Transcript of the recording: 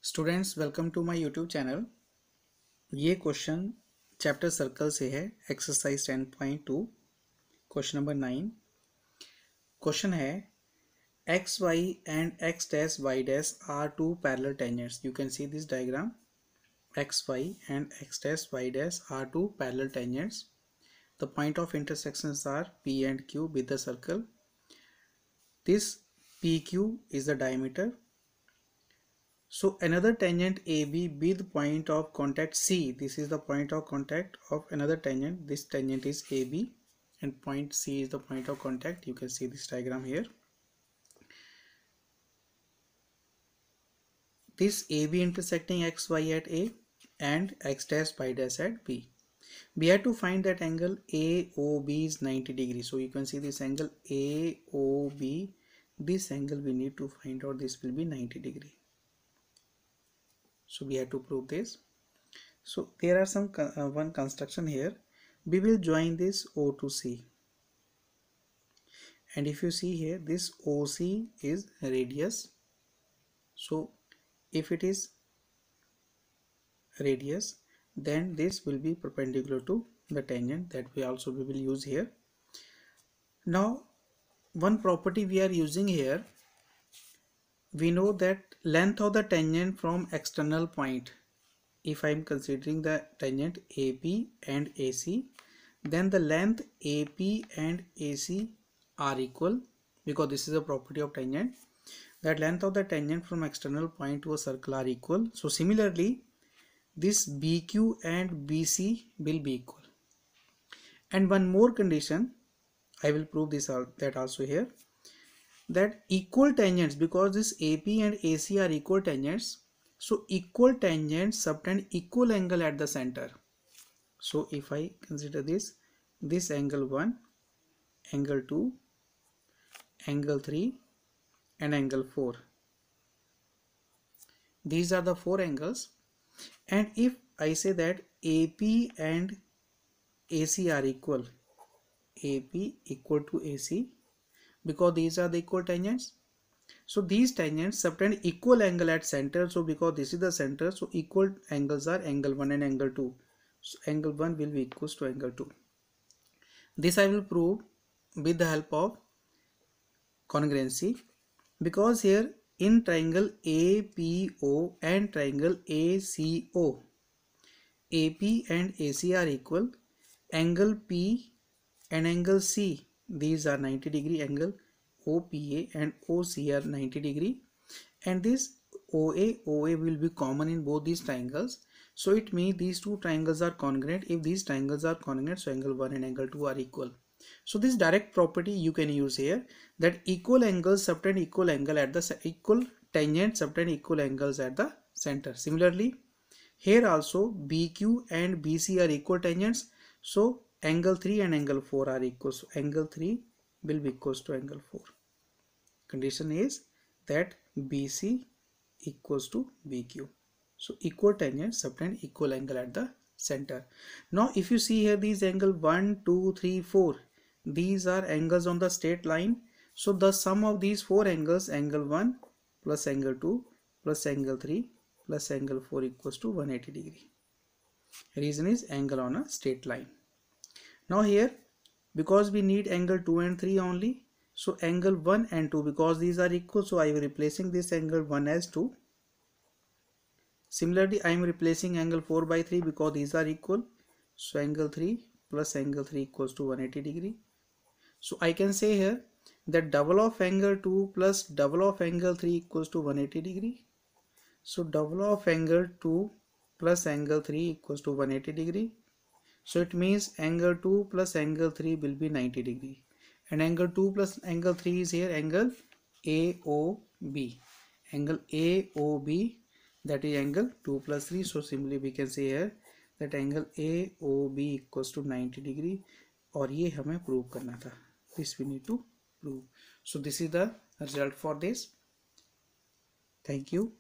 Students welcome to my YouTube channel. ये question chapter circle से है, एक्सरसाइज 10.2 क्वेश्चन नंबर 9। क्वेश्चन है X Y and X dash Y dash are two parallel tangents. You can see this diagram, X Y and X dash Y dash are two parallel tangents. The point of intersections are P and Q with the circle. This PQ is the diameter. So another tangent AB with point of contact C. This is the point of contact of another tangent. This tangent is AB and point C is the point of contact. You can see this diagram here. This AB intersecting XY at A and X dash Y dash at B. We have to find that angle AOB is 90 degrees. So you can see this angle AOB. This angle we need to find out. This will be 90 degree. So we have to prove this. So there are some one construction here. We will join this O to C, and if you see here, this OC is radius. So if it is radius, then this will be perpendicular to the tangent that we will use here. Now one property we are using here, we know that length of the tangent from external point. If I am considering the tangent AP and AC, then the length AP and AC are equal, because this is a property of tangent, that length of the tangent from external point to a circle are equal. So similarly, this BQ and BC will be equal. And one more condition, I will prove this that also here, that equal tangents, because this AP and AC are equal tangents, so equal tangents subtend equal angle at the center. So if I consider this angle 1, angle 2, angle 3 and angle 4, these are the four angles. And if I say that AP and AC are equal, AP equal to AC, because these are the equal tangents, so these tangents subtend equal angle at center. So because this is the center, so equal angles are angle 1 and angle 2. So angle 1 will be equals to angle 2. This I will prove with the help of congruency, because here in triangle APO and triangle ACO, AP and AC are equal. Angle P and angle C, these are 90 degree. Angle OPA and OC are 90 degree, and this OA will be common in both these triangles. So it means these two triangles are congruent. If these triangles are congruent, so angle 1 and angle 2 are equal. So this direct property you can use here, that equal angles subtend equal angle at the equal tangent subtend equal angles at the center. Similarly, here also BQ and BC are equal tangents, so angle 3 and angle 4 are equal. So angle 3 will be equals to angle 4. Condition is that BC equals to BQ. So equal tangents subtend equal angle at the center. Now if you see here, these angle 1, 2, 3, 4, these are angles on the straight line. So the sum of these four angles, angle 1 plus angle 2 plus angle 3 plus angle 4 equals to 180 degree. Reason is angle on a straight line. Now here, because we need angle 2 and 3 only, so angle 1 and 2, because these are equal, so I am replacing this angle 1 as 2. Similarly, I am replacing angle 4 by 3 because these are equal. So angle 3 plus angle 3 equals to 180 degree. So I can say here that double of angle 2 plus double of angle 3 equals to 180 degree. So double of angle 2 plus angle 3 equals to 180 degree. So it means angle 2 plus angle 3 will be 90 degree. And angle 2 plus angle 3 is here angle AOB. Angle AOB, that is angle 2 plus 3. So simply we can say here that angle AOB equals to 90 degree. और ये हमें prove करना था. This we need to prove. So this is the result for this. Thank you.